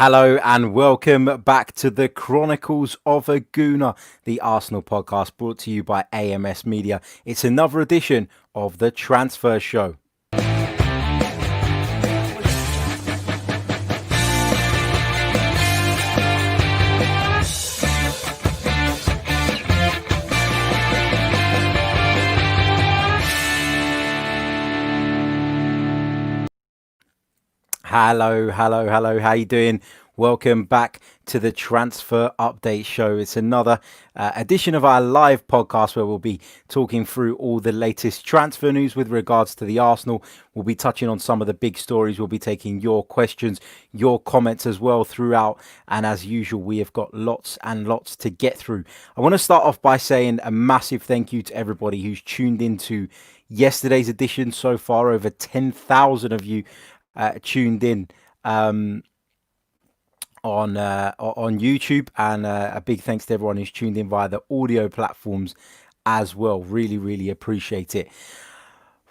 Hello and welcome back to the Chronicles of a Gooner, the Arsenal podcast brought to you by AMS Media. It's another edition of the Transfer Show. Hello, how you doing? Welcome back to the Transfer Update Show. It's another edition of our live podcast where we'll be talking through all the latest transfer news with regards to the Arsenal. We'll be touching on some of the big stories. We'll be taking your questions, your comments as well throughout. And as usual, we have got lots and lots to get through. I want to start off by saying a massive thank you to everybody who's tuned into yesterday's edition so far. Over 10,000 of you tuned in on YouTube, and a big thanks to everyone who's tuned in via the audio platforms as well. Really appreciate it.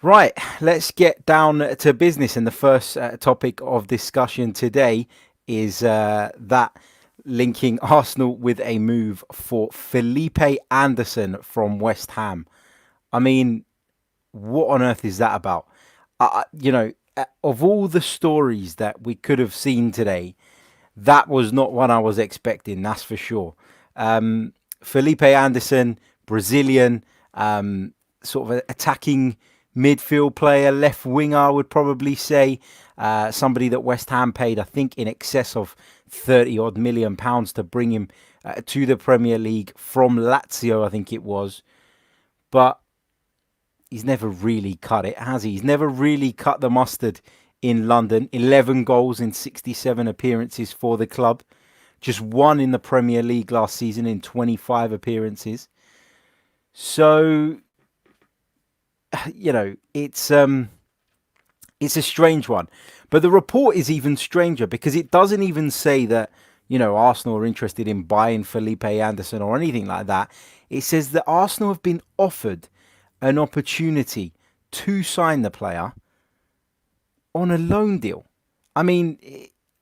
Right, let's get down to business, and the first topic of discussion today is that linking Arsenal with a move for Felipe Anderson from West Ham. I mean, what on earth is that about? Of all the stories that we could have seen today, that was not one I was expecting, that's for sure. Felipe Anderson, Brazilian, sort of attacking midfield player, left winger, I would probably say. Somebody that West Ham paid, I think, in excess of £30 million to bring him to the Premier League from Lazio, I think it was. But he's never really cut it, has he? He's never really cut the mustard in London. 11 goals in 67 appearances for the club. Just one in the Premier League last season in 25 appearances. So, it's a strange one. But the report is even stranger because it doesn't even say that, Arsenal are interested in buying Felipe Anderson or anything like that. It says that Arsenal have been offered an opportunity to sign the player on a loan deal. I mean,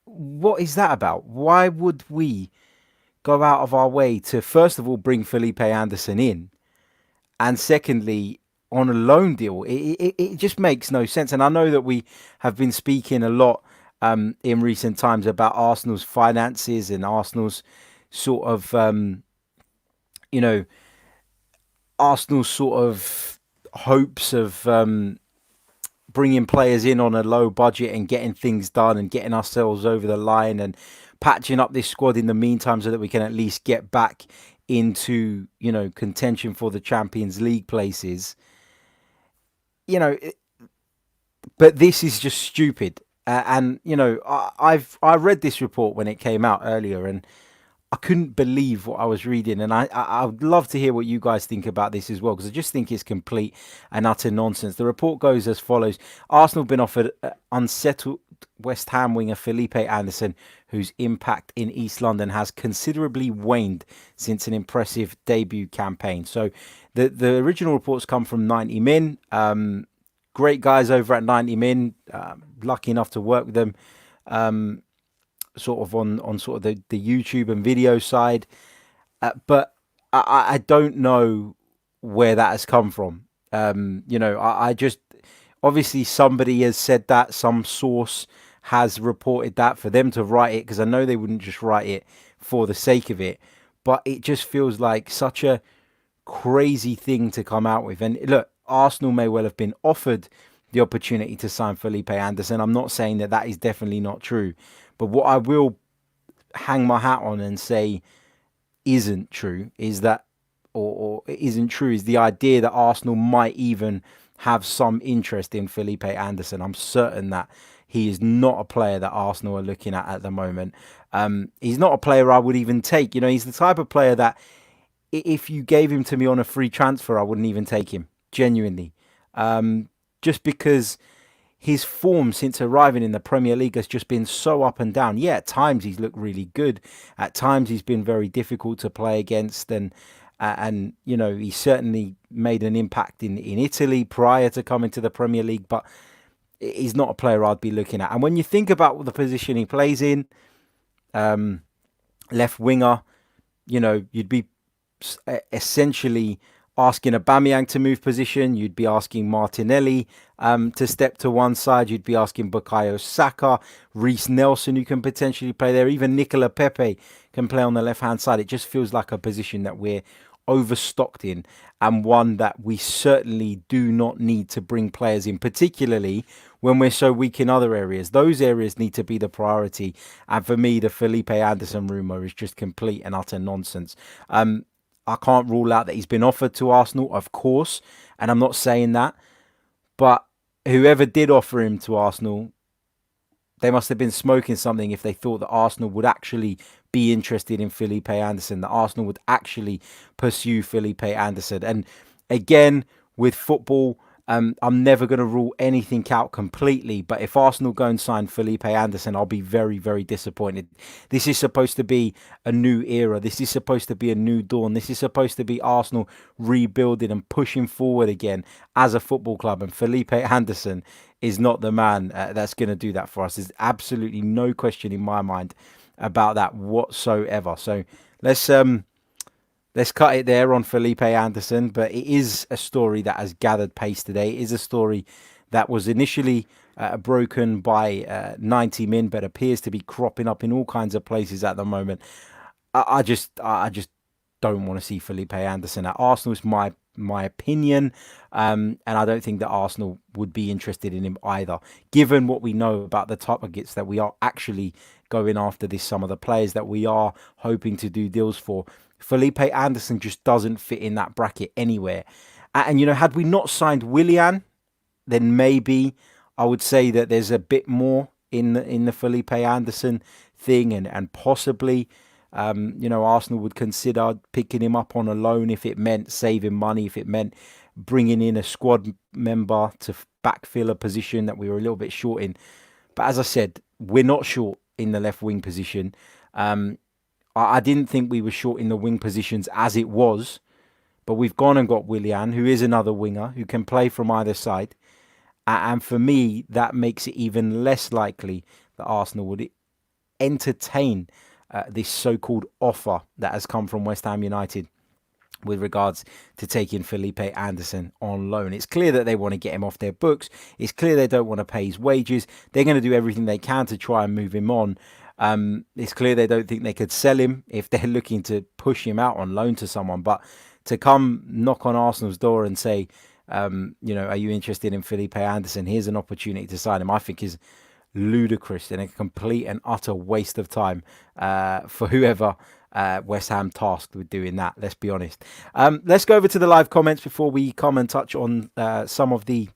what is that about? Why would we go out of our way to, first of all, bring Felipe Anderson in, and secondly, on a loan deal? It just makes no sense. And I know that we have been speaking a lot in recent times about Arsenal's finances and Arsenal's sort of, Arsenal's sort of hopes of bringing players in on a low budget and getting things done and getting ourselves over the line and patching up this squad in the meantime so that we can at least get back into, contention for the Champions League places. But this is just stupid. I read this report when it came out earlier, and I couldn't believe what I was reading, and I would love to hear what you guys think about this as well, because I just think it's complete and utter nonsense. The report goes as follows. Arsenal have been offered unsettled West Ham winger Felipe Anderson, whose impact in East London has considerably waned since an impressive debut campaign. So the original reports come from 90 Min. Great guys over at 90 Min. Lucky enough to work with them. Sort of on sort of the YouTube and video side, but I don't know where that has come from. I just, obviously somebody has said that, some source has reported that for them to write it, because I know they wouldn't just write it for the sake of it, but it just feels like such a crazy thing to come out with. And look, Arsenal may well have been offered the opportunity to sign Felipe Anderson. I'm not saying that is definitely not true. But what I will hang my hat on and say isn't true is that, or isn't true, is the idea that Arsenal might even have some interest in Felipe Anderson. I'm certain that he is not a player that Arsenal are looking at the moment. He's not a player I would even take. He's the type of player that if you gave him to me on a free transfer, I wouldn't even take him, genuinely. Just because his form since arriving in the Premier League has just been so up and down. Yeah, at times he's looked really good. At times he's been very difficult to play against. And he certainly made an impact in Italy prior to coming to the Premier League. But he's not a player I'd be looking at. And when you think about the position he plays in, left winger. You'd be essentially asking Aubameyang to move position. You'd be asking Martinelli to step to one side. You'd be asking Bukayo Saka, Reece Nelson, who can potentially play there. Even Nicola Pepe can play on the left-hand side. It just feels like a position that we're overstocked in, and one that we certainly do not need to bring players in, particularly when we're so weak in other areas. Those areas need to be the priority. And for me, the Felipe Anderson rumour is just complete and utter nonsense. I can't rule out that he's been offered to Arsenal, of course, and I'm not saying that, but whoever did offer him to Arsenal, they must have been smoking something if they thought that Arsenal would actually be interested in Felipe Anderson, that Arsenal would actually pursue Felipe Anderson. And again, with football, I'm never going to rule anything out completely, but if Arsenal go and sign Felipe Anderson, I'll be very, very disappointed. This is supposed to be a new era. This is supposed to be a new dawn. This is supposed to be Arsenal rebuilding and pushing forward again as a football club. And Felipe Anderson is not the man that's going to do that for us. There's absolutely no question in my mind about that whatsoever. So let's cut it there on Felipe Anderson, but it is a story that has gathered pace today. It is a story that was initially broken by 90 Min, but appears to be cropping up in all kinds of places at the moment. I just don't want to see Felipe Anderson at Arsenal. It's my opinion, and I don't think that Arsenal would be interested in him either, given what we know about the targets that we are actually going after this summer, the players that we are hoping to do deals for. Felipe Anderson just doesn't fit in that bracket anywhere. And had we not signed Willian, then maybe I would say that there's a bit more in the Felipe Anderson thing, and possibly Arsenal would consider picking him up on a loan if it meant saving money, if it meant bringing in a squad member to backfill a position that we were a little bit short in. But as I said, we're not short in the left wing position. I didn't think we were short in the wing positions as it was, but we've gone and got Willian, who is another winger who can play from either side. And for me, that makes it even less likely that Arsenal would entertain this so-called offer that has come from West Ham United with regards to taking Felipe Anderson on loan. It's clear that they want to get him off their books. It's clear they don't want to pay his wages. They're going to do everything they can to try and move him on. It's clear they don't think they could sell him if they're looking to push him out on loan to someone. But to come knock on Arsenal's door and say, are you interested in Felipe Anderson? Here's an opportunity to sign him, I think is ludicrous and a complete and utter waste of time for whoever West Ham tasked with doing that. Let's be honest. Let's go over to the live comments before we come and touch on some of the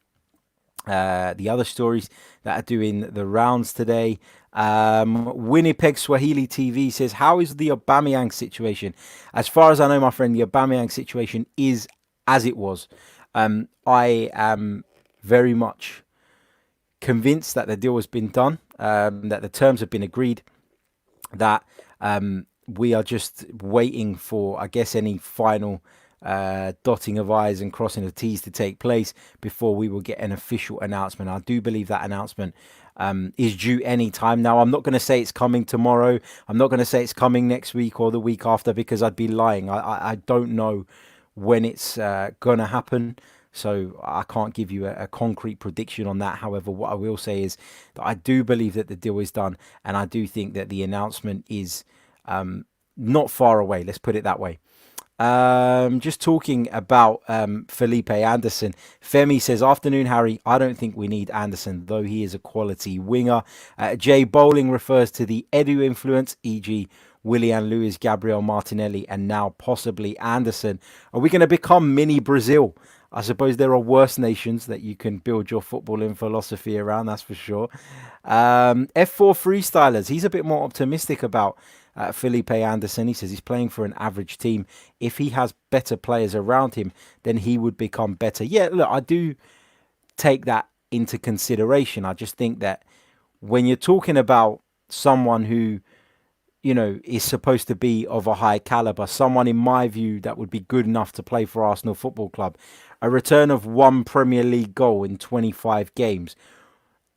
other stories that are doing the rounds today. Winnipeg Swahili TV says, how is the Aubameyang situation? As far as I know, my friend, the Aubameyang situation is as it was. I am very much convinced that the deal has been done, that the terms have been agreed, that we are just waiting for, I guess, any final dotting of I's and crossing of T's to take place before we will get an official announcement. I do believe that announcement is due any time now. I'm not going to say it's coming tomorrow. I'm not going to say it's coming next week or the week after, because I'd be lying. I don't know when it's going to happen, so I can't give you a concrete prediction on that. However, what I will say is that I do believe that the deal is done, and I do think that the announcement is not far away. Let's put it that way. Just talking about Felipe Anderson. Femi says, afternoon, Harry. I don't think we need Anderson, though he is a quality winger. Jay Bowling refers to the Edu influence, e.g. Willian, Luis, Gabriel, Martinelli, and now possibly Anderson. Are we going to become mini Brazil? I suppose there are worse nations that you can build your footballing philosophy around, that's for sure. F4 Freestylers, he's a bit more optimistic about Felipe Anderson. He says he's playing for an average team. If he has better players around him, then he would become better. Yeah, look, I do take that into consideration. I just think that when you're talking about someone who, is supposed to be of a high caliber, someone in my view that would be good enough to play for Arsenal Football Club, a return of one Premier League goal in 25 games,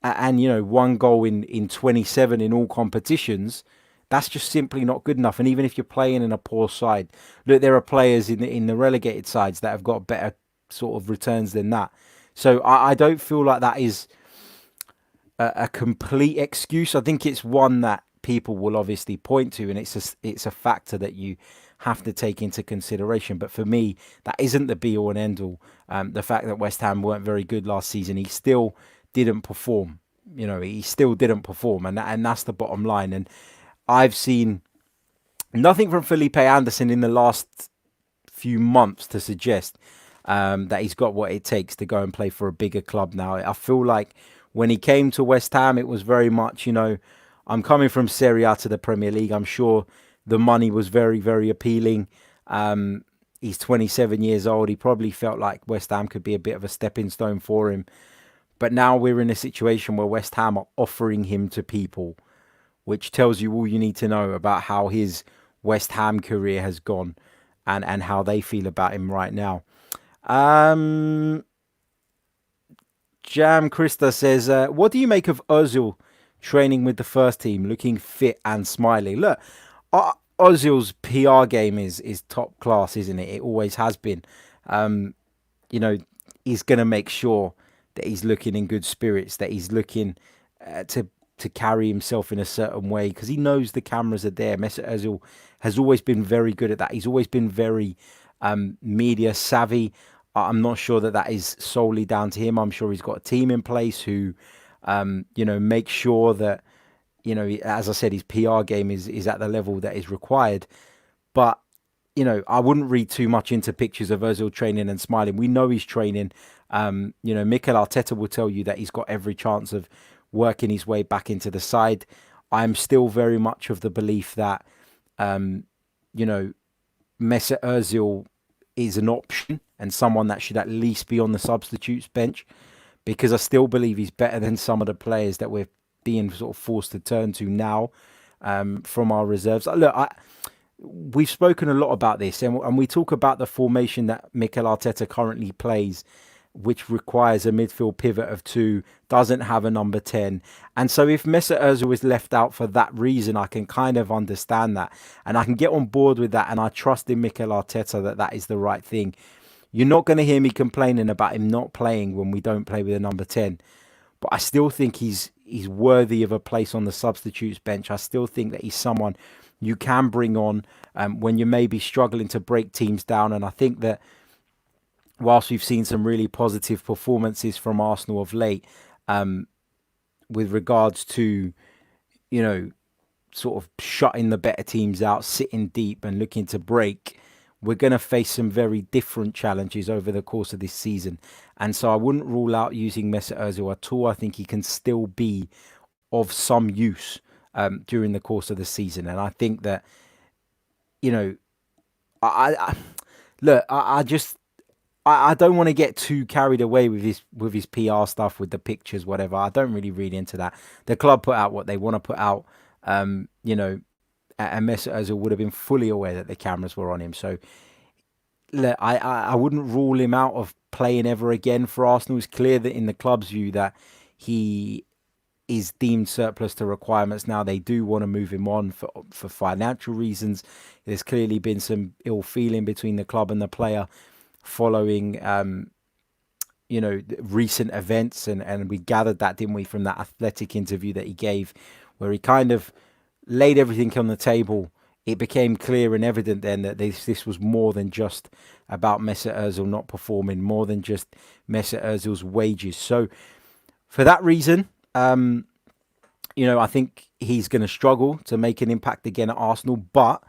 and one goal in 27 in all competitions, That's just simply not good enough. And even if you're playing in a poor side, look, there are players in the relegated sides that have got better sort of returns than that. So I don't feel like that is a complete excuse. I think it's one that people will obviously point to, and it's a factor that you have to take into consideration. But for me, that isn't the be all and end all. The fact that West Ham weren't very good last season, he still didn't perform. He still didn't perform, and that's the bottom line. And I've seen nothing from Felipe Anderson in the last few months to suggest that he's got what it takes to go and play for a bigger club now. I feel like when he came to West Ham, it was very much, I'm coming from Serie A to the Premier League. I'm sure the money was very, very appealing. He's 27 years old. He probably felt like West Ham could be a bit of a stepping stone for him. But now we're in a situation where West Ham are offering him to people, which tells you all you need to know about how his West Ham career has gone and how they feel about him right now. Jam Krista says, what do you make of Ozil training with the first team, looking fit and smiling? Look, Ozil's PR game is top class, isn't it? It always has been. He's going to make sure that he's looking in good spirits, that he's looking to carry himself in a certain way, because he knows the cameras are there. Mesut Ozil has always been very good at that. He's always been very media savvy. I'm not sure that is solely down to him. I'm sure he's got a team in place who, make sure that, as I said, his PR game is at the level that is required. But, I wouldn't read too much into pictures of Ozil training and smiling. We know he's training. Mikel Arteta will tell you that he's got every chance of working his way back into the side. I'm still very much of the belief that, Mesut Ozil is an option and someone that should at least be on the substitutes bench, because I still believe he's better than some of the players that we're being sort of forced to turn to now from our reserves. Look, we've spoken a lot about this, and we talk about the formation that Mikel Arteta currently plays, which requires a midfield pivot of two, doesn't have a number 10. And so if Mesut Ozil is left out for that reason, I can kind of understand that. And I can get on board with that. And I trust in Mikel Arteta that is the right thing. You're not going to hear me complaining about him not playing when we don't play with a number 10. But I still think he's worthy of a place on the substitutes bench. I still think that he's someone you can bring on when you may be struggling to break teams down. And I think that whilst we've seen some really positive performances from Arsenal of late, with regards to, sort of shutting the better teams out, sitting deep and looking to break, we're going to face some very different challenges over the course of this season. And so I wouldn't rule out using Mesut Ozil at all. I think he can still be of some use during the course of the season. And I think that, I don't want to get too carried away with his PR stuff, with the pictures, whatever. I don't really read into that. The club put out what they want to put out, and Mesut Ozil would have been fully aware that the cameras were on him. So I wouldn't rule him out of playing ever again for Arsenal. It's clear that in the club's view that he is deemed surplus to requirements now. They do want to move him on for financial reasons. There's clearly been some ill feeling between the club and the player following recent events, and we gathered that, didn't we, from that Athletic interview that he gave, where he kind of laid everything on the table. It became clear and evident then that this was more than just about Mesut Ozil not performing, more than just Mesut Ozil's wages. So for that reason, I think he's going to struggle to make an impact again at Arsenal, but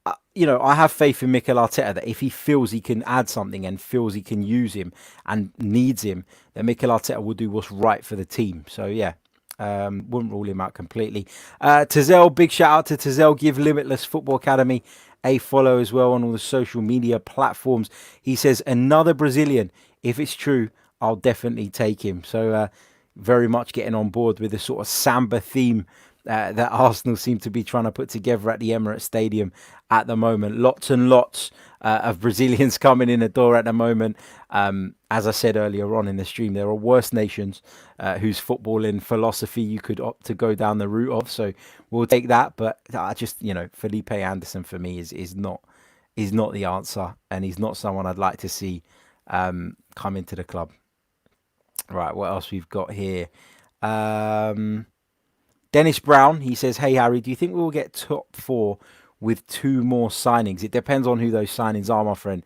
I have faith in Mikel Arteta that if he feels he can add something and feels he can use him and needs him, then Mikel Arteta will do what's right for the team. So, yeah, wouldn't rule him out completely. Tazel, big shout out to Tazel. Give Limitless Football Academy a follow as well on all the social media platforms. He says, another Brazilian. If it's true, I'll definitely take him. So, very much getting on board with the sort of samba theme that Arsenal seem to be trying to put together at the Emirates Stadium at the moment. Lots and lots of Brazilians coming in the door at the moment. As I said earlier on in the stream, there are worse nations whose footballing philosophy you could opt to go down the route of. So we'll take that. But I just, Felipe Anderson for me is not the answer, and he's not someone I'd like to see come into the club. Right, what else we've got here? Dennis Brown, he says, "Hey Harry, do you think we'll get top 4 with 2 more signings?" It depends on who those signings are, my friend.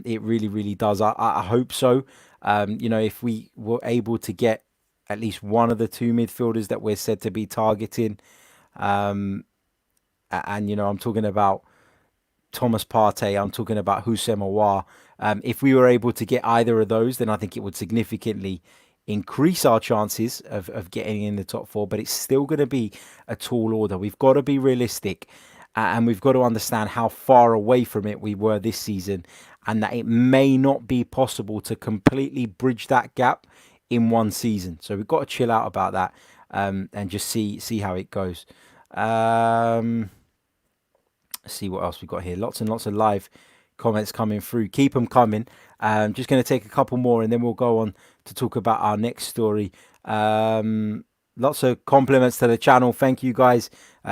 It really, really does. I hope so. If we were able to get at least one of the 2 midfielders that we're said to be targeting, and I'm talking about Thomas Partey, I'm talking about Symeou. If we were able to get either of those, then I think it would significantly increase our chances of getting in the top 4. But it's still going to be a tall order. We've got to be realistic, and we've got to understand how far away from it we were this season, and that it may not be possible to completely bridge that gap in one season. So we've got to chill out about that, and just see how it goes. See what else we've got here. Lots and lots of live comments coming through. Keep them coming. Just going to take a couple more and then we'll go on to talk about our next story. Lots of compliments to the channel. Thank you guys.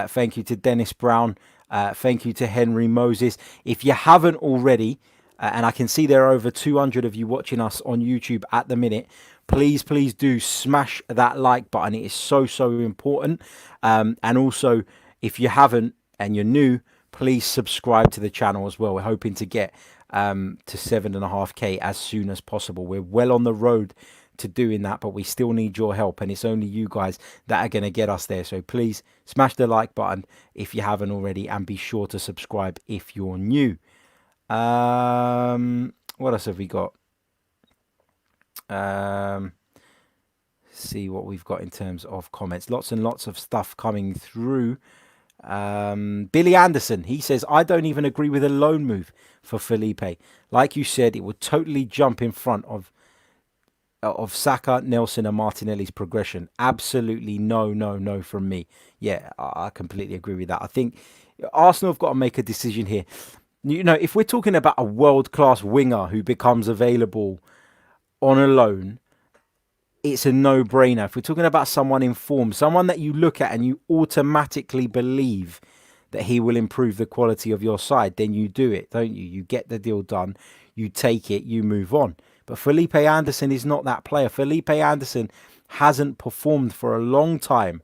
Thank you to Dennis Brown. Thank you to Henry Moses. If you haven't already, and I can see there are over 200 of you watching us on YouTube at the minute, please do smash that like button. It is so important. And also, if you haven't and you're new, please subscribe to the channel as well. We're hoping to get to 7.5k as soon as possible. We're well on the road to doing that, but we still need your help, and it's only you guys that are going to get us there. So please smash the like button if you haven't already, and be sure to subscribe if you're new. What else have we got? See what we've got in terms of comments. Lots and lots of stuff coming through. Billy Anderson, he says, "I don't even agree with a loan move for Felipe. Like you said, it would totally jump in front of Saka, Nelson and Martinelli's progression. Absolutely no from me." Yeah, I completely agree with that. I think Arsenal have got to make a decision here. If we're talking about a world-class winger who becomes available on a loan, it's a no-brainer. If we're talking about someone in form, someone that you look at and you automatically believe that he will improve the quality of your side, then you do it, don't you? You get the deal done, you take it, you move on. But Felipe Anderson is not that player. Felipe Anderson hasn't performed for a long time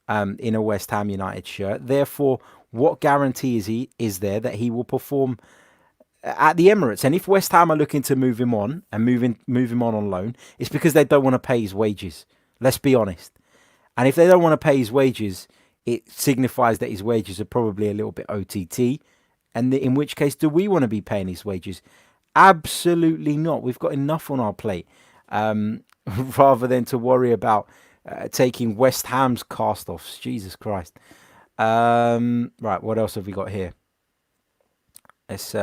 in a West Ham United shirt. Therefore, what guarantee is there that he will perform at the Emirates? And if West Ham are looking to move him on and move him on loan, it's because they don't want to pay his wages. Let's be honest. And if they don't want to pay his wages, it signifies that his wages are probably a little bit OTT. And in which case, do we want to be paying his wages? Absolutely not. We've got enough on our plate, rather than to worry about taking West Ham's cast-offs. Jesus Christ. Right, what else have we got here? Let's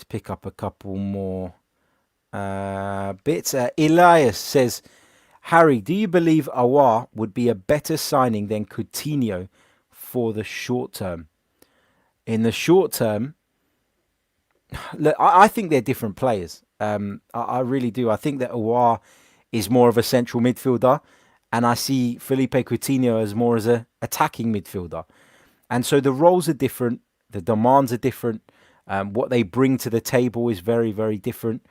pick up a couple more bits. Elias says, "Harry, do you believe Aouar would be a better signing than Coutinho for the short term?" In the short term, look, I think they're different players. I really do. I think that Aouar is more of a central midfielder, and I see Felipe Coutinho as more as a attacking midfielder. And so the roles are different, the demands are different, what they bring to the table is very, very different.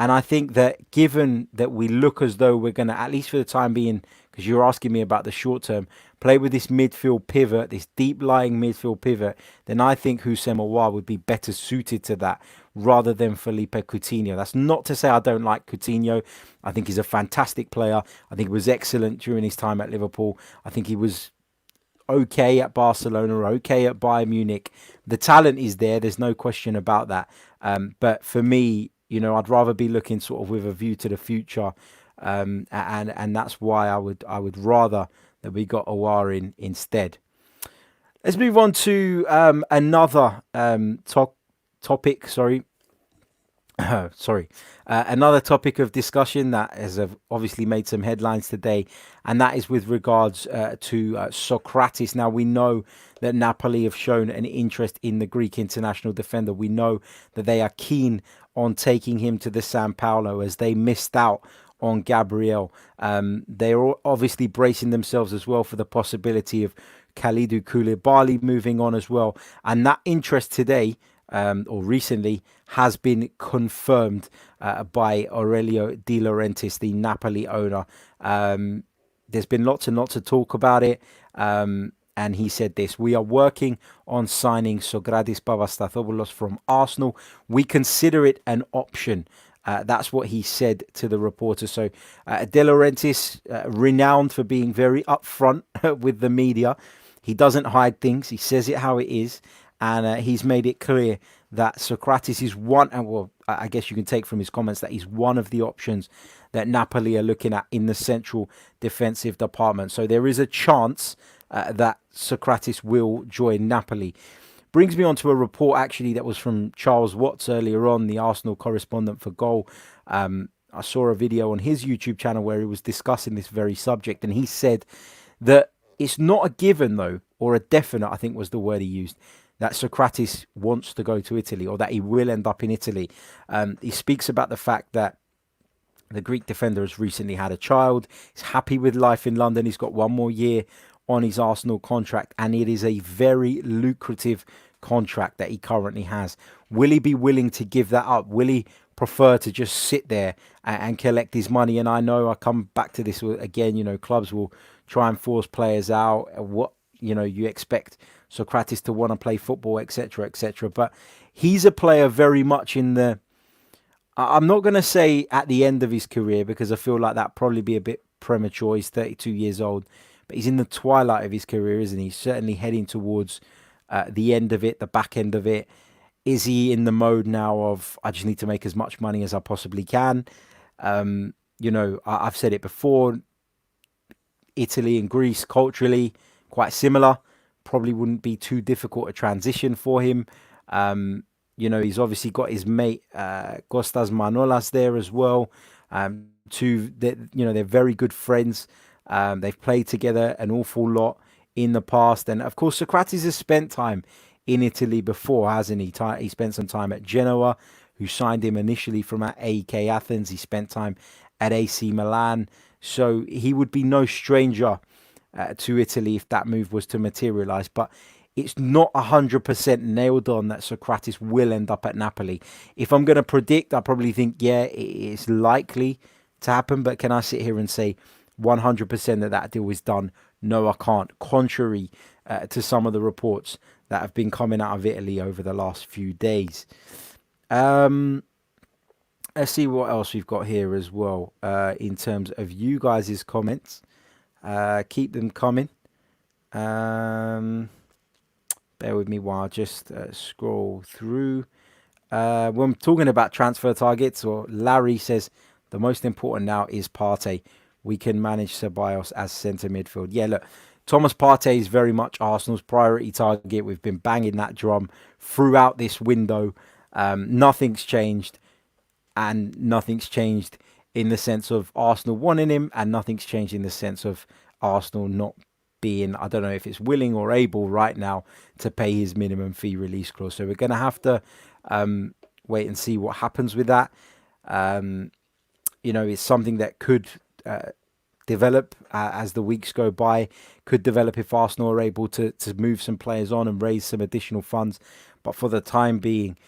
And I think that given that we look as though we're going to, at least for the time being, because you're asking me about the short term, play with this midfield pivot, this deep-lying midfield pivot, then I think Symeou would be better suited to that rather than Felipe Coutinho. That's not to say I don't like Coutinho. I think he's a fantastic player. I think he was excellent during his time at Liverpool. I think he was okay at Barcelona, okay at Bayern Munich. The talent is there. There's no question about that. But for me, I'd rather be looking sort of with a view to the future, and that's why I would rather that we got Aouar in instead. Let's move on to another topic. Sorry, Sorry. Another topic of discussion that has obviously made some headlines today, and that is with regards to Sokratis. Now, we know that Napoli have shown an interest in the Greek international defender. We know that they are keen on taking him to the San Paulo as they missed out on Gabriel. They're obviously bracing themselves as well for the possibility of Kalidou Koulibaly moving on as well. And that interest today, or recently, has been confirmed by Aurelio De Laurentiis, the Napoli owner. There's been lots and lots of talk about it. And he said this: "We are working on signing Sokratis Papastathopoulos from Arsenal. We consider it an option." That's what he said to the reporter. So De Laurentiis, renowned for being very upfront with the media. He doesn't hide things. He says it how it is. And he's made it clear that Sokratis is one, and well, I guess you can take from his comments that he's one of the options that Napoli are looking at in the central defensive department. So there is a chance that Sokratis will join Napoli. Brings me on to a report actually that was from Charles Watts earlier on, the Arsenal correspondent for Goal. I saw a video on his YouTube channel where he was discussing this very subject, and he said that it's not a given though, or a definite, I think was the word he used, that Sokratis wants to go to Italy or that he will end up in Italy. He speaks about the fact that the Greek defender has recently had a child. He's happy with life in London. He's got one more year on his Arsenal contract, and it is a very lucrative contract that he currently has. Will he be willing to give that up? Will he prefer to just sit there and collect his money? And I know I come back to this again, clubs will try and force players out. What, you expect Sokratis to want to play football, etc., etc. But he's a player very much in the, I'm not going to say at the end of his career, because I feel like that'd probably be a bit premature. He's 32 years old, but he's in the twilight of his career, isn't he? He's certainly heading towards the end of it, the back end of it. Is he in the mode now of, I just need to make as much money as I possibly can? I've said it before, Italy and Greece culturally quite similar. Probably wouldn't be too difficult a transition for him. He's obviously got his mate Kostas Manolas there as well. They're very good friends. They've played together an awful lot in the past, and of course Sokratis has spent time in Italy before, hasn't he? He spent some time at Genoa, who signed him initially from at AEK Athens. He spent time at AC Milan, so he would be no stranger to Italy if that move was to materialise. But it's not 100% nailed on that Sokratis will end up at Napoli. If I'm going to predict, I probably think, yeah, it's likely to happen. But can I sit here and say 100% that deal is done? No, I can't. Contrary to some of the reports that have been coming out of Italy over the last few days. Let's see what else we've got here as well in terms of you guys' comments. Keep them coming. Bear with me while I just scroll through. When talking about transfer targets, or Larry says the most important now is Partey. We can manage Ceballos as centre midfield. Yeah, look, Thomas Partey is very much Arsenal's priority target. We've been banging that drum throughout this window. Nothing's changed, and nothing's changed in the sense of Arsenal wanting him, and nothing's changed in the sense of Arsenal not being, I don't know if it's willing or able right now to pay his minimum fee release clause. So we're going to have to wait and see what happens with that. It's something that could develop as the weeks go by, could develop if Arsenal are able to move some players on and raise some additional funds. But for the time being,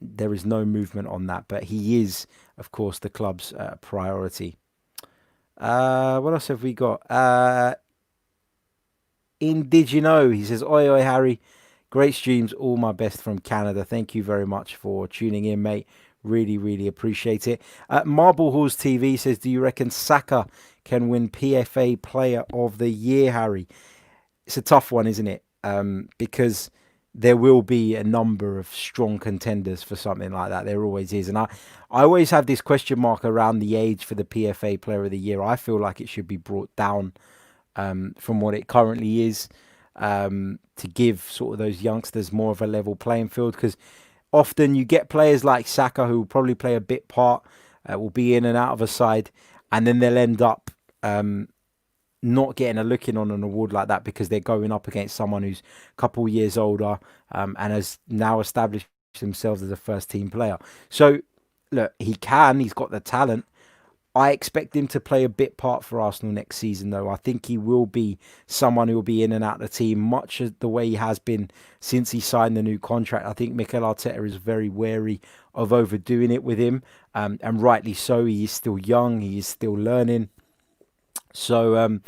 there is no movement on that. But he is, of course, the club's priority. What else have we got? Indigino, he says, oi, oi, Harry. Great streams, all my best from Canada. Thank you very much for tuning in, mate. Really, really appreciate it. Marble Halls TV says, do you reckon Saka can win PFA Player of the Year, Harry? It's a tough one, isn't it? Because there will be a number of strong contenders for something like that. There always is. And I always have this question mark around the age for the PFA Player of the Year. I feel like it should be brought down from what it currently is, to give sort of those youngsters more of a level playing field. Because often you get players like Saka who will probably play a bit part, will be in and out of a side, and then they'll end up not getting a look in on an award like that because they're going up against someone who's a couple years older and has now established themselves as a first team player. So look, he's got the talent. I expect him to play a bit part for Arsenal next season, though. I think he will be someone who will be in and out of the team, much as the way he has been since he signed the new contract. I think Mikel Arteta is very wary of overdoing it with him, and rightly so. He is still young. He is still learning. So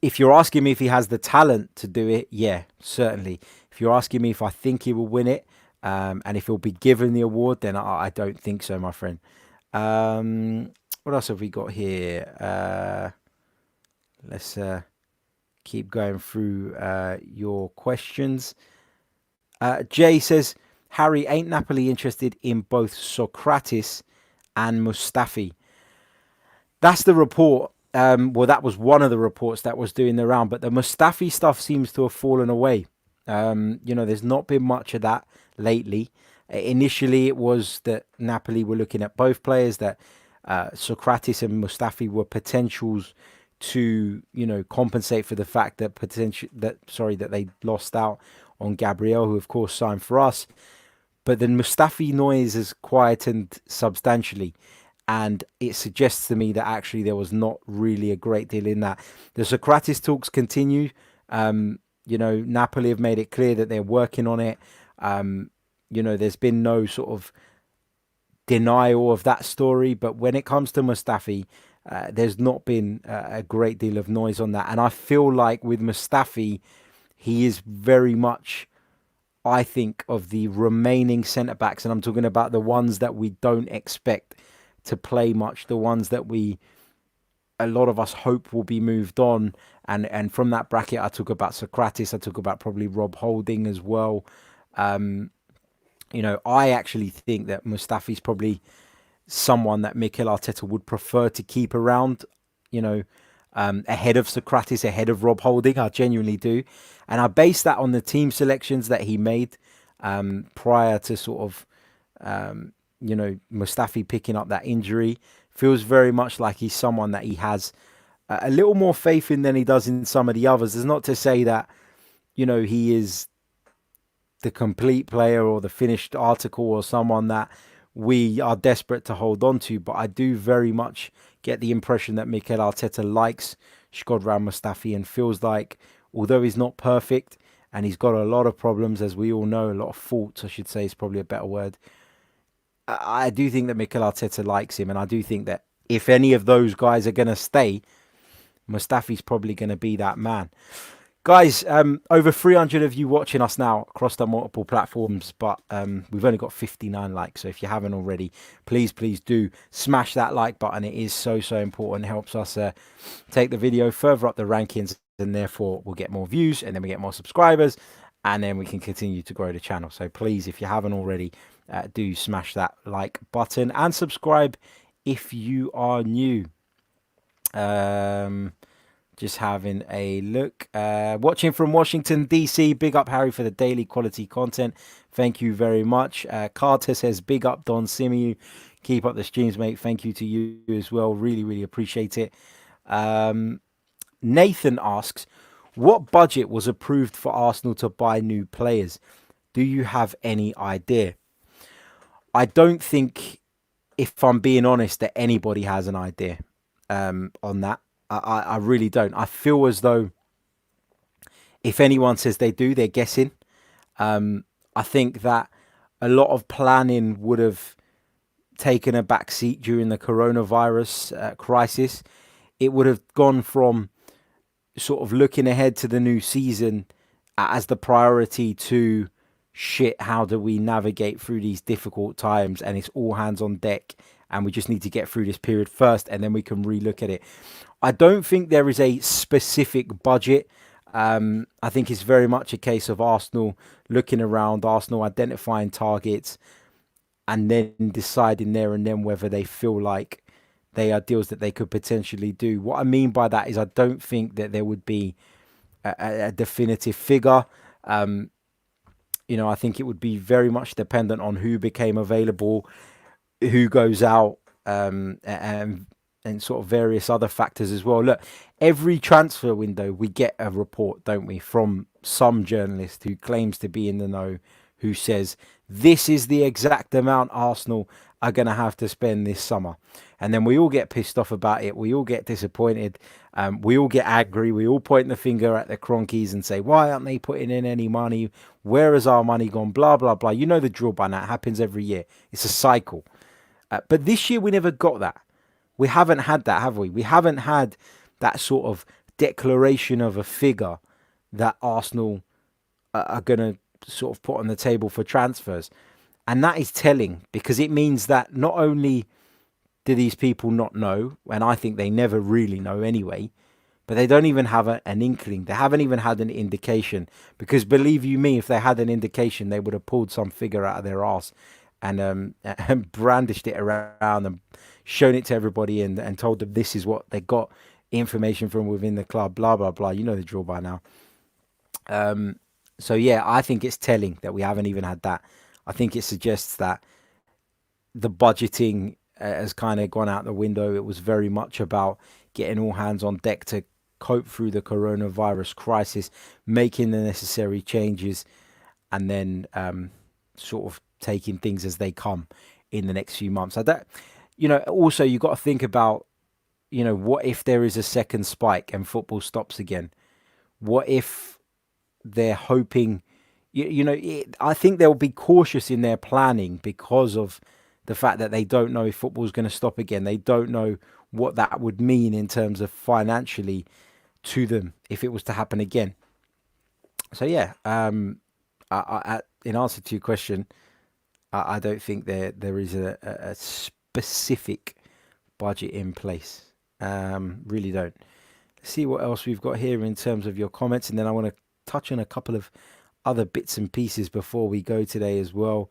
if you're asking me if he has the talent to do it, yeah, certainly. If you're asking me if I think he will win it, and if he'll be given the award, then I don't think so, my friend. What else have we got here? Let's keep going through your questions. Jay says, Harry, ain't Napoli interested in both Sokratis and Mustafi? That's the report. Well, that was one of the reports that was doing the round, but the Mustafi stuff seems to have fallen away. There's not been much of that lately. Initially, it was that Napoli were looking at both players, that Sokratis and Mustafi were potentials to, compensate for the fact that that they lost out on Gabriel, who of course signed for us. But the Mustafi noise has quietened substantially, and it suggests to me that actually there was not really a great deal in that. The Sokratis talks continue. Napoli have made it clear that they're working on it. There's been no sort of denial of that story, but when it comes to Mustafi, there's not been a great deal of noise on that. And I feel like with Mustafi, he is very much, I think, of the remaining centre-backs, and I'm talking about the ones that we don't expect to play much, the ones that a lot of us hope will be moved on. And from that bracket, I talk about Sokratis, I talk about probably Rob Holding as well. I actually think that Mustafi's probably someone that Mikel Arteta would prefer to keep around, ahead of Sokratis, ahead of Rob Holding. I genuinely do. And I base that on the team selections that he made prior to sort of, Mustafi picking up that injury. Feels very much like he's someone that he has a little more faith in than he does in some of the others. It's not to say that, he is the complete player or the finished article or someone that we are desperate to hold on to, but I do very much get the impression that Mikel Arteta likes Shkodran Mustafi and feels like, although he's not perfect and he's got a lot of problems, as we all know, a lot of faults, I should say, is probably a better word. I do think that Mikel Arteta likes him, and I do think that if any of those guys are going to stay, Mustafi's probably going to be that man. Guys, over 300 of you watching us now across the multiple platforms, but we've only got 59 likes. So if you haven't already, please do smash that like button. It is so important. It helps us take the video further up the rankings, and therefore we'll get more views, and then we get more subscribers, and then we can continue to grow the channel. So please, if you haven't already, do smash that like button and subscribe if you are new. Just having a look. Watching from Washington, D.C. Big up, Harry, for the daily quality content. Thank you very much. Carter says, big up, Don Symeou. Keep up the streams, mate. Thank you to you as well. Really appreciate it. Nathan asks, what budget was approved for Arsenal to buy new players? Do you have any idea? I don't think, if I'm being honest, that anybody has an idea on that. I really don't. I feel as though if anyone says they do, they're guessing. I think that a lot of planning would have taken a back seat during the coronavirus crisis. It would have gone from sort of looking ahead to the new season as the priority to how do we navigate through these difficult times, and it's all hands on deck, and we just need to get through this period first, and then we can relook at it. I don't think there is a specific budget. I think it's very much a case of Arsenal looking around, Arsenal identifying targets, and then deciding there and then whether they feel like they are deals that they could potentially do. What I mean by that is I don't think that there would be a definitive figure. I think it would be very much dependent on who became available, who goes out, and sort of various other factors as well. Look, every transfer window we get a report, don't we, from some journalist who claims to be in the know, who says this is the exact amount Arsenal are going to have to spend this summer. And then we all get pissed off about it. We all get disappointed. We all get angry. We all point the finger at the Chronicles and say, why aren't they putting in any money? Where has our money gone? Blah, blah, blah. You know the drill by now. It happens every year. It's a cycle. But this year we never got that. We haven't had that, have we? We haven't had that sort of declaration of a figure that Arsenal are going to sort of put on the table for transfers. And that is telling, because it means that not only do these people not know, and I think they never really know anyway, but they don't even have an inkling. They haven't even had an indication, because believe you me, if they had an indication, they would have pulled some figure out of their arse and brandished it around and shown it to everybody and told them this is what they got information from within the club, blah, blah, blah. You know the drill by now. So, yeah, I think it's telling that we haven't even had that. I think it suggests that the budgeting has kind of gone out the window. It was very much about getting all hands on deck to cope through the coronavirus crisis, making the necessary changes, and then sort of taking things as they come in the next few months. Also, you've got to think about, what if there is a second spike and football stops again? What if they're hoping, I think they'll be cautious in their planning because of the fact that they don't know if football's going to stop again. They don't know what that would mean in terms of financially to them if it was to happen again. So, yeah, in answer to your question, I don't think there is a specific budget in place. Really don't. Let's see what else we've got here in terms of your comments, and then I want to touch on a couple of other bits and pieces before we go today as well.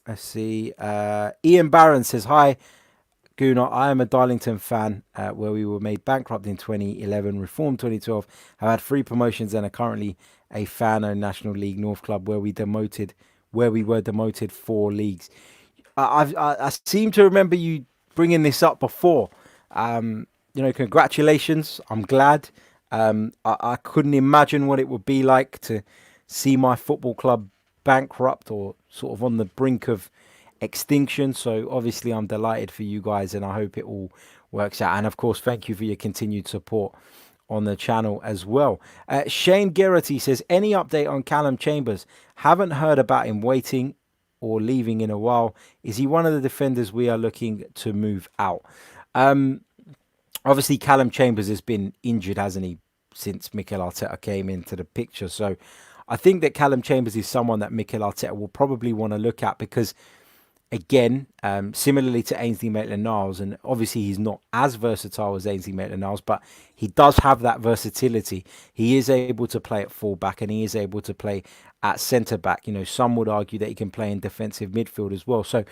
Let's see. Ian Barron says, hi, Gooner. I am a Darlington fan where we were made bankrupt in 2011, reformed 2012. I've had 3 promotions and are currently a fan-owned National League North club where we were demoted 4 leagues. I seem to remember you bringing this up before. Congratulations. I'm glad. I couldn't imagine what it would be like to see my football club bankrupt or sort of on the brink of extinction. So obviously I'm delighted for you guys, and I hope it all works out. And of course, thank you for your continued support on the channel as well. Shane Gerrity says, any update on Callum Chambers? Haven't heard about him waiting or leaving in a while. Is he one of the defenders we are looking to move out? Obviously, Callum Chambers has been injured, hasn't he, since Mikel Arteta came into the picture. So I think that Callum Chambers is someone that Mikel Arteta will probably want to look at because, again, similarly to Ainsley Maitland-Niles, and obviously he's not as versatile as Ainsley Maitland-Niles, but he does have that versatility. He is able to play at full-back and he is able to play at centre-back. Some would argue that he can play in defensive midfield as well. So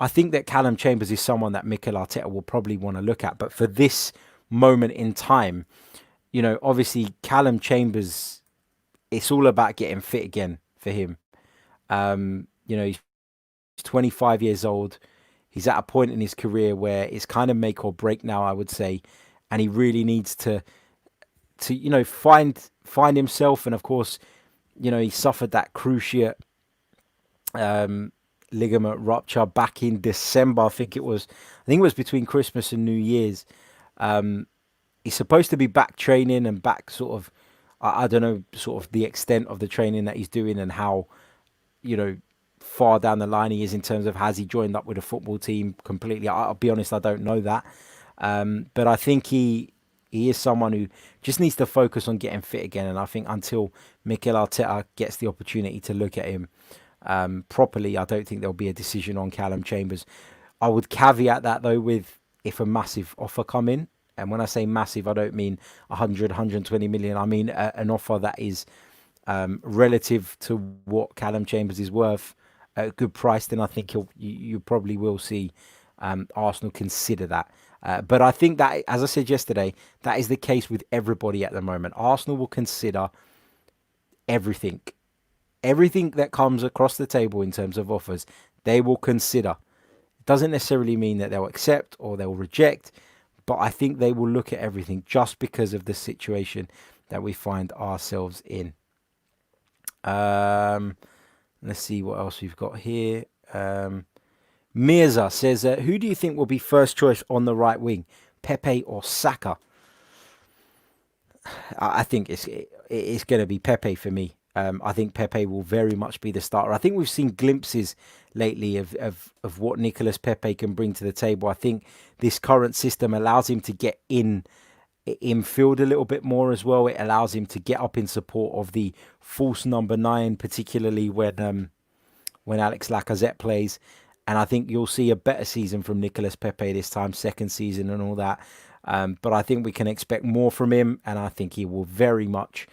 I think that Callum Chambers is someone that Mikel Arteta will probably want to look at. But for this moment in time, obviously Callum Chambers, it's all about getting fit again for him. He's 25 years old. He's at a point in his career where it's kind of make or break now, I would say. And he really needs to find himself. And of course, he suffered that cruciate ligament rupture back in December. I think it was between Christmas and New Year's. He's supposed to be back training and back sort of, I don't know, sort of the extent of the training that he's doing and how, far down the line he is in terms of has he joined up with a football team completely. I'll be honest, I don't know that. But I think he is someone who just needs to focus on getting fit again. And I think until Mikel Arteta gets the opportunity to look at him properly, I don't think there'll be a decision on Callum Chambers. I would caveat that though with if a massive offer come in. And when I say massive, I don't mean 100, 120 million. I mean an offer that is relative to what Callum Chambers is worth at a good price. Then I think you probably will see Arsenal consider that. But I think that, as I said yesterday, that is the case with everybody at the moment. Arsenal will consider everything. Everything that comes across the table in terms of offers, they will consider. It doesn't necessarily mean that they'll accept or they'll reject, but I think they will look at everything just because of the situation that we find ourselves in. Let's see what else we've got here. Mirza says, who do you think will be first choice on the right wing, Pepe or Saka? I think it's going to be Pepe for me. I think Pepe will very much be the starter. I think we've seen glimpses lately of what Nicolas Pepe can bring to the table. I think this current system allows him to get in field a little bit more as well. It allows him to get up in support of the false number 9, particularly when Alex Lacazette plays. And I think you'll see a better season from Nicolas Pepe this time, second season and all that. But I think we can expect more from him, and I think he will very much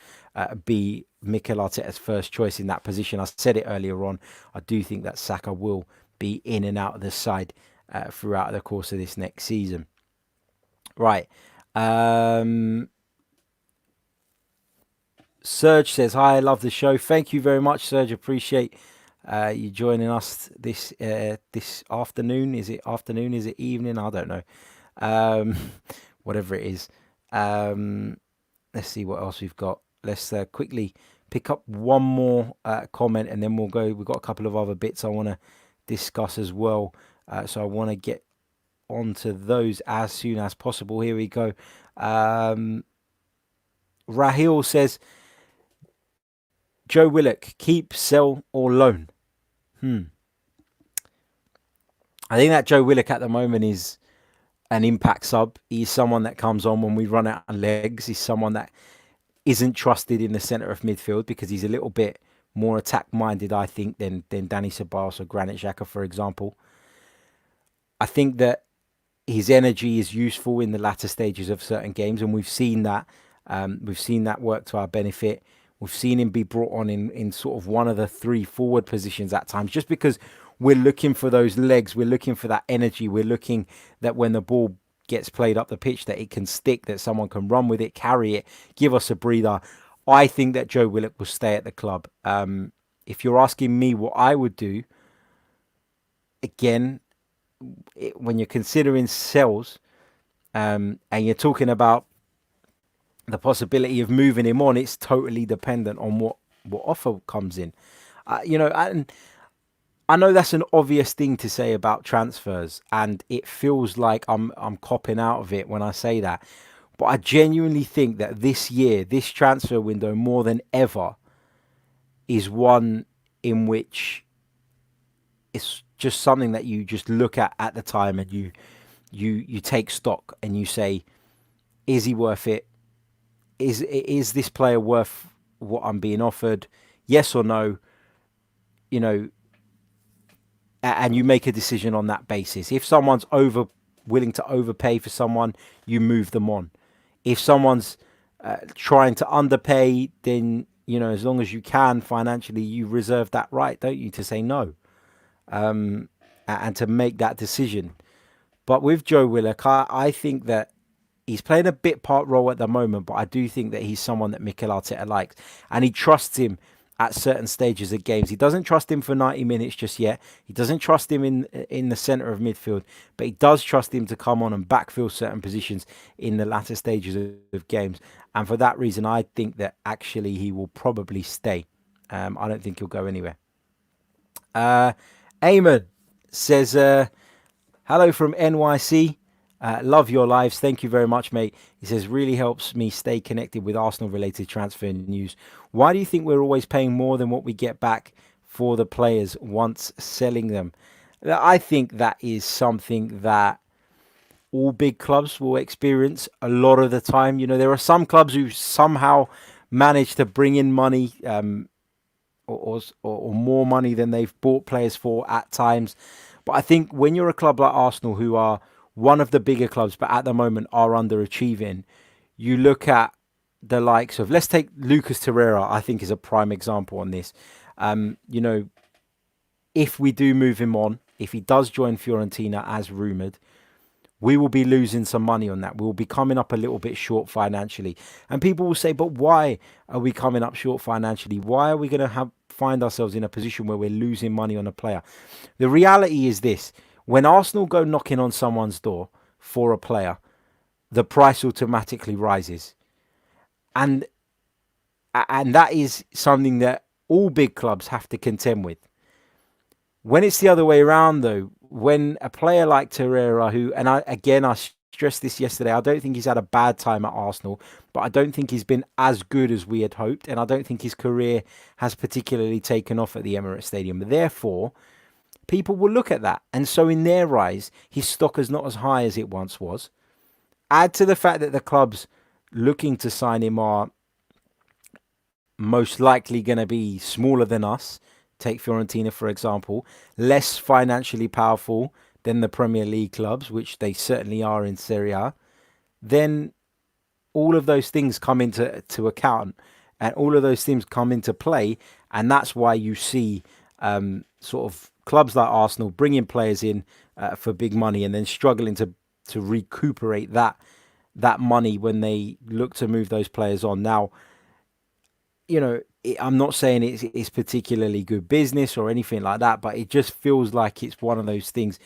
be Mikel Arteta's first choice in that position. I said it earlier on. I do think that Saka will be in and out of the side throughout the course of this next season. Right. Serge says, hi, I love the show. Thank you very much, Serge. Appreciate you joining us this afternoon. Is it afternoon? Is it evening? I don't know. Whatever it is. Let's see what else we've got. Let's quickly pick up one more comment and then we'll go. We've got a couple of other bits I want to discuss as well. So I want to get onto those as soon as possible. Here we go. Rahil says, Joe Willock, keep, sell or loan? I think that Joe Willock at the moment is an impact sub. He's someone that comes on when we run out of legs. He's someone that isn't trusted in the centre of midfield because he's a little bit more attack-minded, I think, than Dani Ceballos or Granit Xhaka, for example. I think that his energy is useful in the latter stages of certain games, and we've seen that. We've seen that work to our benefit. We've seen him be brought on in sort of one of the 3 forward positions at times, just because we're looking for those legs, we're looking for that energy, we're looking that when the ball gets played up the pitch, that it can stick, that someone can run with it, carry it, give us a breather. I think that Joe Willock will stay at the club. If you're asking me what I would do, again, when you're considering sells and you're talking about the possibility of moving him on, it's totally dependent on what offer comes in. And I know that's an obvious thing to say about transfers, and it feels like I'm copping out of it when I say that. But I genuinely think that this year, this transfer window, more than ever, is one in which it's just something that you just look at the time and you take stock and you say, is he worth it? Is this player worth what I'm being offered? Yes or no? And you make a decision on that basis. If someone's willing to overpay for someone, you move them on. If someone's trying to underpay, then as long as you can financially, you reserve that right, don't you, to say no, and to make that decision. But with Joe Willock, I think that he's playing a bit part role at the moment, but I do think that he's someone that Mikel Arteta likes, and he trusts him at certain stages of games. He doesn't trust him for 90 minutes just yet. He doesn't trust him in the centre of midfield, but he does trust him to come on and backfill certain positions in the latter stages of games. And for that reason, I think that actually he will probably stay. I don't think he'll go anywhere. Eamon says, hello from NYC. Love your lives. Thank you very much, mate. He says, really helps me stay connected with Arsenal-related transfer news. Why do you think we're always paying more than what we get back for the players once selling them? I think that is something that all big clubs will experience a lot of the time. There are some clubs who somehow manage to bring in money or more money than they've bought players for at times. But I think when you're a club like Arsenal, who are one of the bigger clubs, but at the moment are underachieving, you look at the likes of, let's take Lucas Torreira, I think is a prime example on this. If we do move him on, if he does join Fiorentina as rumoured, we will be losing some money on that. We will be coming up a little bit short financially. And people will say, but why are we coming up short financially? Why are we going to find ourselves in a position where we're losing money on a player? The reality is this: when Arsenal go knocking on someone's door for a player, the price automatically rises. And that is something that all big clubs have to contend with. When it's the other way around, though, when a player like Torreira, who, and I stressed this yesterday, I don't think he's had a bad time at Arsenal, but I don't think he's been as good as we had hoped, and I don't think his career has particularly taken off at the Emirates Stadium. Therefore, people will look at that, and so in their eyes, his stock is not as high as it once was. Add to the fact that the clubs looking to sign him are most likely going to be smaller than us. Take Fiorentina, for example, less financially powerful than the Premier League clubs, which they certainly are in Serie A. Then all of those things come into account, and all of those things come into play, and that's why you see sort of clubs like Arsenal bringing players in for big money and then struggling to recuperate that money when they look to move those players on. Now, I'm not saying it's particularly good business or anything like that, but it just feels like it's one of those things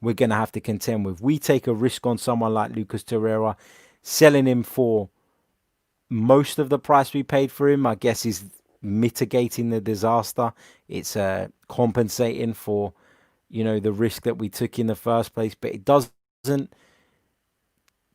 we're going to have to contend with. We take a risk on someone like Lucas Torreira, selling him for most of the price we paid for him, I guess, is mitigating the disaster. It's compensating for, the risk that we took in the first place, but it doesn't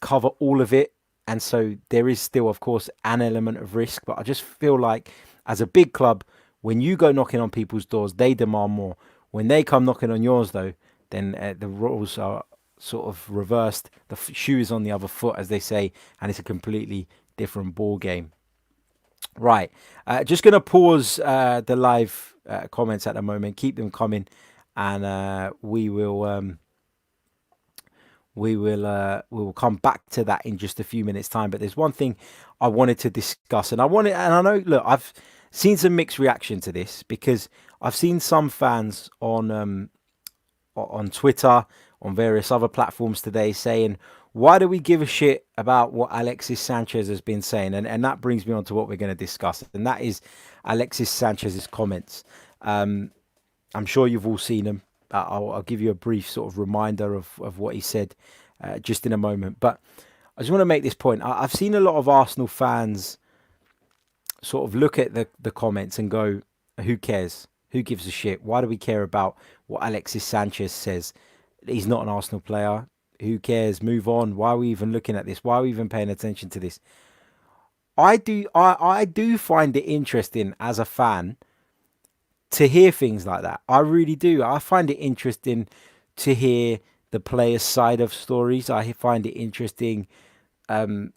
cover all of it. And so there is still, of course, an element of risk. But I just feel like as a big club, when you go knocking on people's doors, they demand more. When they come knocking on yours, though, then the rules are sort of reversed. The shoe is on the other foot, as they say, and it's a completely different ball game. Right. Just going to pause the live comments at the moment. Keep them coming, and we will come back to that in just a few minutes' time. But there's one thing I wanted to discuss, and I know, look, I've seen some mixed reaction to this, because I've seen some fans on Twitter, on various other platforms today, saying, why do we give a shit about what Alexis Sanchez has been saying? And that brings me on to what we're going to discuss, and that is Alexis Sanchez's comments. I'm sure you've all seen them. I'll give you a brief sort of reminder of what he said just in a moment. But I just want to make this point. I've seen a lot of Arsenal fans sort of look at the comments and go, who cares? Who gives a shit? Why do we care about what Alexis Sanchez says? He's not an Arsenal player. Who cares? Move on. Why are we even looking at this? Why are we even paying attention to this? I do find it interesting as a fan to hear things like that. I really do. I find it interesting to hear the player's side of stories. I find it interesting to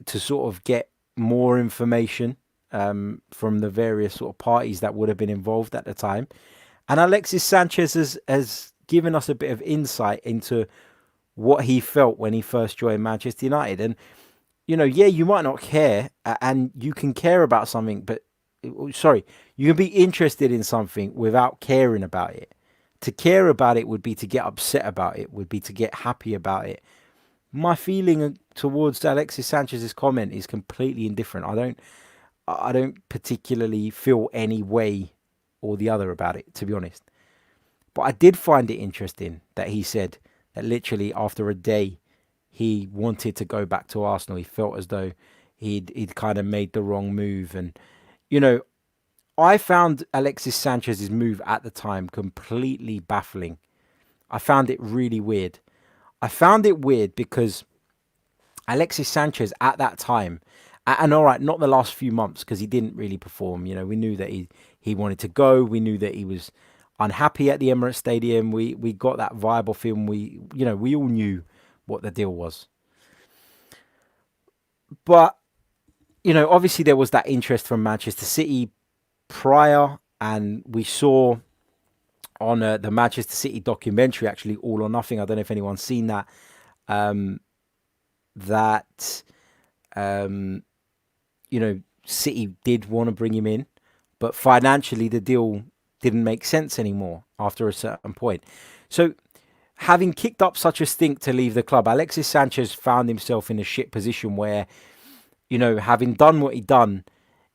sort of get more information from the various sort of parties that would have been involved at the time. And Alexis Sanchez has given us a bit of insight into what he felt when he first joined Manchester United. And, you might not care, and you can care about something, but you can be interested in something without caring about it. To care about it would be to get upset about it, would be to get happy about it. My feeling towards Alexis Sanchez's comment is completely indifferent. I don't particularly feel any way or the other about it, to be honest. But I did find it interesting that he said that literally after a day, he wanted to go back to Arsenal. He felt as though he'd kind of made the wrong move. And, I found Alexis Sanchez's move at the time completely baffling. I found it really weird. I found it weird because Alexis Sanchez at that time, and all right, not the last few months because he didn't really perform. We knew that he wanted to go. We knew that he was unhappy at the Emirates Stadium. We got that vibe off him. We all knew what the deal was. But, obviously there was that interest from Manchester City prior, and we saw on the Manchester City documentary, actually, All or Nothing. I don't know if anyone's seen that. City did want to bring him in, but financially the deal didn't make sense anymore after a certain point. So having kicked up such a stink to leave the club, Alexis Sanchez found himself in a shit position where, having done what he'd done,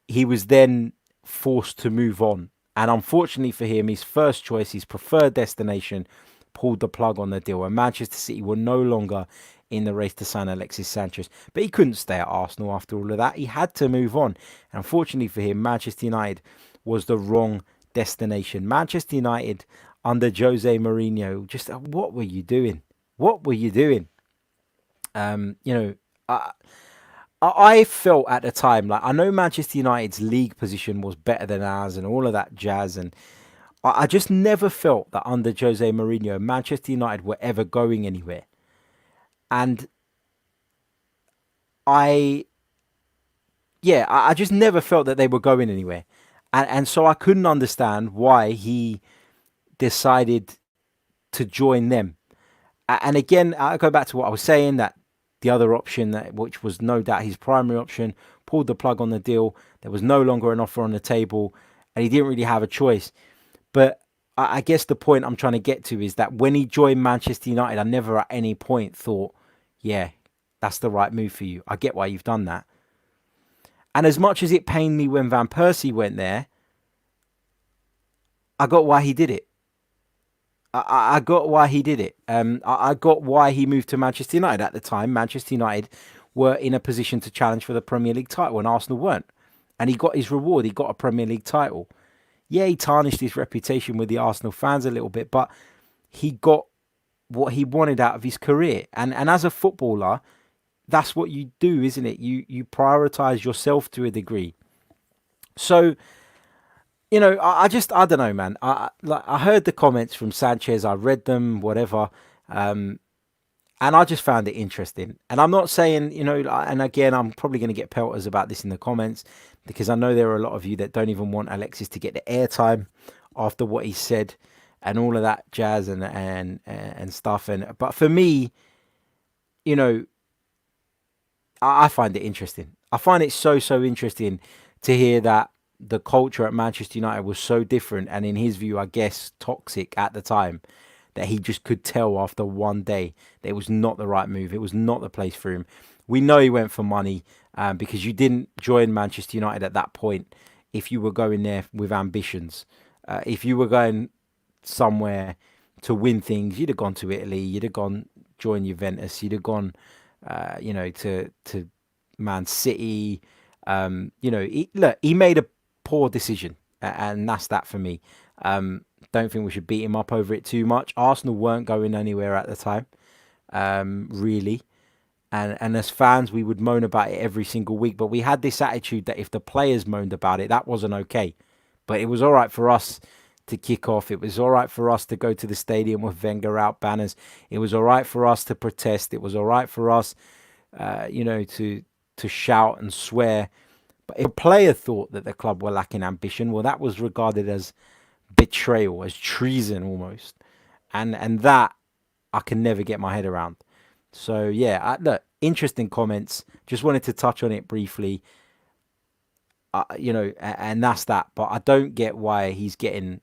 he was then forced to move on. And unfortunately for him, his first choice, his preferred destination, pulled the plug on the deal. And Manchester City were no longer in the race to sign Alexis Sanchez. But he couldn't stay at Arsenal after all of that. He had to move on. And unfortunately for him, Manchester United was the wrong destination. Manchester United under Jose Mourinho, just what were you doing? What were you doing? I felt at the time, like, I know Manchester United's league position was better than ours and all of that jazz, and I just never felt that under Jose Mourinho, Manchester United were ever going anywhere. And I just never felt that they were going anywhere. And so I couldn't understand why he decided to join them. And again, I go back to what I was saying, that the other option, which was no doubt his primary option, pulled the plug on the deal. There was no longer an offer on the table, and he didn't really have a choice. But I guess the point I'm trying to get to is that when he joined Manchester United, I never at any point thought, yeah, that's the right move for you. I get why you've done that. And as much as it pained me when Van Persie went there, I got why he did it. I got why he did it. I got why he moved to Manchester United. At the time, Manchester United were in a position to challenge for the Premier League title and Arsenal weren't. And he got his reward. He got a Premier League title. Yeah, he tarnished his reputation with the Arsenal fans a little bit, but he got what he wanted out of his career. And as a footballer, that's what you do, isn't it? You prioritise yourself to a degree. So, I don't know, man. I heard the comments from Sanchez. I read them, whatever. And I just found it interesting. And I'm not saying, and again, I'm probably going to get pelters about this in the comments, because I know there are a lot of you that don't even want Alexis to get the airtime after what he said and all of that jazz and stuff. But for me, I find it interesting. I find it so interesting to hear that the culture at Manchester United was so different, and in his view, I guess, toxic at the time, that he just could tell after one day that it was not the right move. It was not the place for him. We know he went for money, because you didn't join Manchester United at that point if you were going there with ambitions. If you were going somewhere to win things, you'd have gone to Italy, you'd have gone join Juventus, you'd have gone, to Man City. He made a poor decision, and that's that for me. Don't think we should beat him up over it too much. Arsenal weren't going anywhere at the time, really. And as fans, we would moan about it every single week. But we had this attitude that if the players moaned about it, that wasn't okay. But it was all right for us to kick off. It was all right for us to go to the stadium with Wenger out banners. It was all right for us to protest. It was all right for us, to shout and swear. But if a player thought that the club were lacking ambition, well, that was regarded as betrayal, as treason almost. And that I can never get my head around. So, yeah, look, interesting comments. Just wanted to touch on it briefly, and that's that. But I don't get why he's getting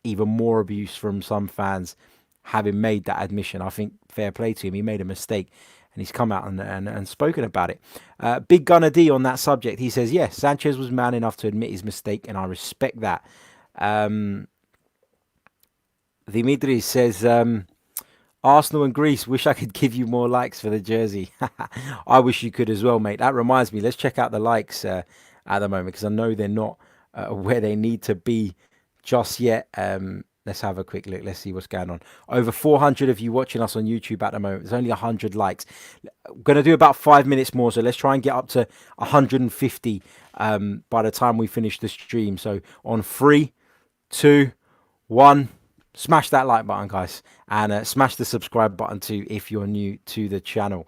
even more abuse from some fans having made that admission. I think fair play to him. He made a mistake, and he's come out and spoken about it. Big Gunner D on that subject, he says, yes, Sanchez was man enough to admit his mistake, and I respect that. Dimitri says, Arsenal and Greece, wish I could give you more likes for the jersey. I wish you could as well, mate. That reminds me, let's check out the likes at the moment, because I know they're not where they need to be just yet. Let's have a quick look. Let's see what's going on. Over 400 of you watching us on YouTube at the moment. There's only 100 likes. I'm going to do about 5 minutes more, so let's try and get up to 150 by the time we finish the stream. So on 3, 2, 1, smash that like button, guys, and smash the subscribe button too if you're new to the channel.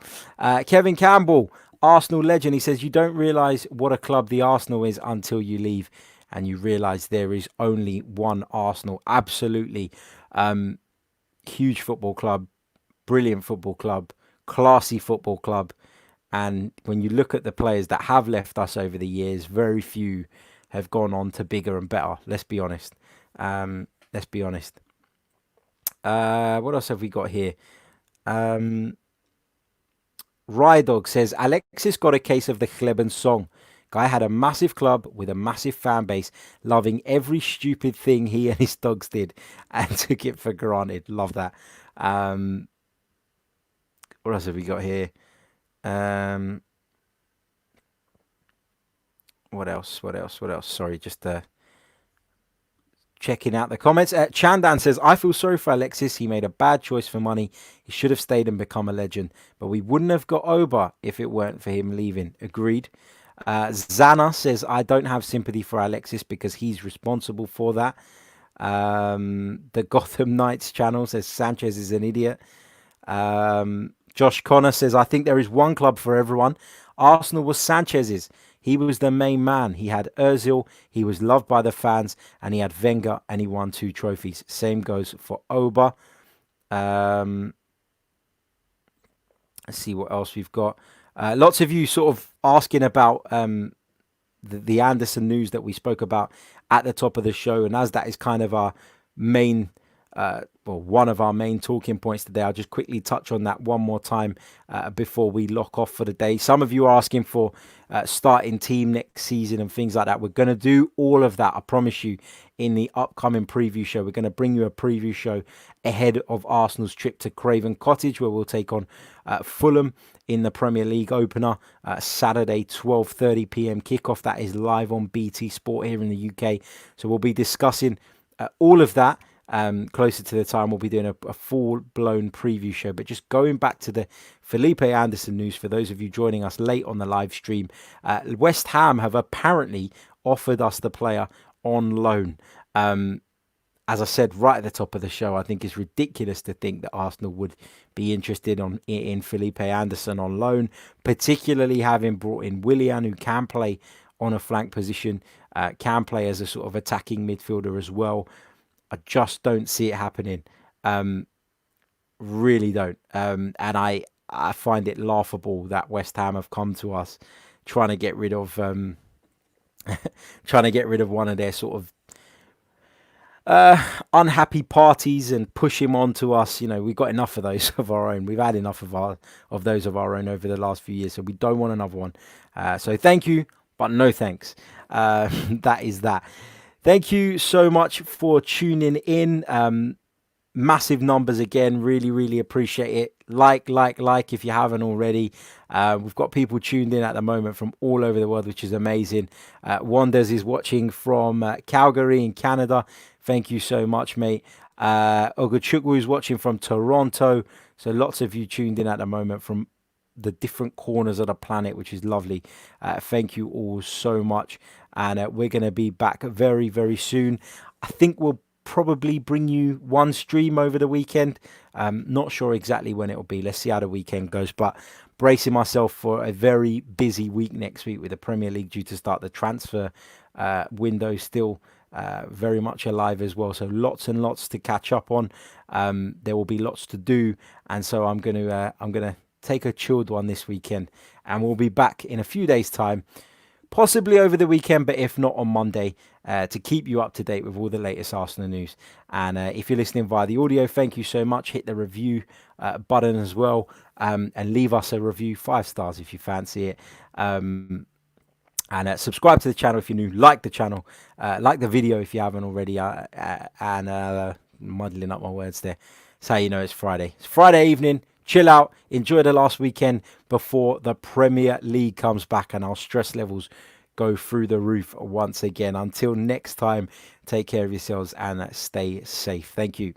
Kevin Campbell, Arsenal legend, he says, you don't realise what a club the Arsenal is until you leave and you realise there is only one Arsenal. Absolutely. Huge football club, brilliant football club, classy football club. And when you look at the players that have left us over the years, very few have gone on to bigger and better. Let's be honest. What else have we got here? Um, Rydog says Alexis got a case of the Chleben song. Guy had a massive club with a massive fan base, loving every stupid thing he and his dogs did, and took it for granted. Love that. Um, what else have we got here? Um, what else? What else? What else? Sorry, just checking out the comments. Chandan says, I feel sorry for Alexis. He made a bad choice for money. He should have stayed and become a legend. But we wouldn't have got Oba if it weren't for him leaving. Agreed. Zana says, I don't have sympathy for Alexis because he's responsible for that. The Gotham Knights channel says Sanchez is an idiot. Josh Connor says, I think there is one club for everyone. Arsenal was Sanchez's. He was the main man. He had Ozil, he was loved by the fans, and he had Wenger, and he won 2 trophies. Same goes for Oba. Let's see what else we've got. Lots of you sort of asking about the Anderson news that we spoke about at the top of the show, and as that is kind of our main one of our main talking points today, I'll just quickly touch on that one more time before we lock off for the day. Some of you are asking for starting team next season and things like that. We're going to do all of that, I promise you, in the upcoming preview show. We're going to bring you a preview show ahead of Arsenal's trip to Craven Cottage, where we'll take on Fulham in the Premier League opener, Saturday 12:30 p.m. kickoff. That is live on BT Sport here in the UK. So we'll be discussing all of that. Closer to the time, we'll be doing a full-blown preview show. But just going back to the Felipe Anderson news, for those of you joining us late on the live stream, West Ham have apparently offered us the player on loan. As I said right at the top of the show, I think it's ridiculous to think that Arsenal would be interested in Felipe Anderson on loan, particularly having brought in Willian, who can play on a flank position, can play as a sort of attacking midfielder as well. I just don't see it happening. Really don't. And I find it laughable that West Ham have come to us trying to get rid of one of their sort of unhappy parties and push him on to us. You know, we've got enough of those of our own. We've had enough of those of our own over the last few years, so we don't want another one. So thank you, but no thanks. That is that. Thank you so much for tuning in. Massive numbers again. Really, really appreciate it. Like if you haven't already. We've got people tuned in at the moment from all over the world, which is amazing. Wanders is watching from Calgary in Canada. Thank you so much, mate. Ogochukwu is watching from Toronto. So lots of you tuned in at the moment from the different corners of the planet, which is lovely. Thank you all so much. And we're going to be back very, very soon. I think we'll probably bring you one stream over the weekend. Not sure exactly when it will be. Let's see how the weekend goes. But bracing myself for a very busy week next week with the Premier League due to start. The transfer window still very much alive as well. So lots and lots to catch up on. There will be lots to do. And so I'm going to take a chilled one this weekend. And we'll be back in a few days' time. Possibly over the weekend, but if not on Monday, to keep you up to date with all the latest Arsenal news. And if you're listening via the audio, thank you so much. Hit the review button as well, and leave us a review, 5 stars if you fancy it. And subscribe to the channel if you're new. Like the channel, like the video if you haven't already. And muddling up my words there. That's how you know it's Friday. It's Friday evening. Chill out, enjoy the last weekend before the Premier League comes back and our stress levels go through the roof once again. Until next time, take care of yourselves and stay safe. Thank you.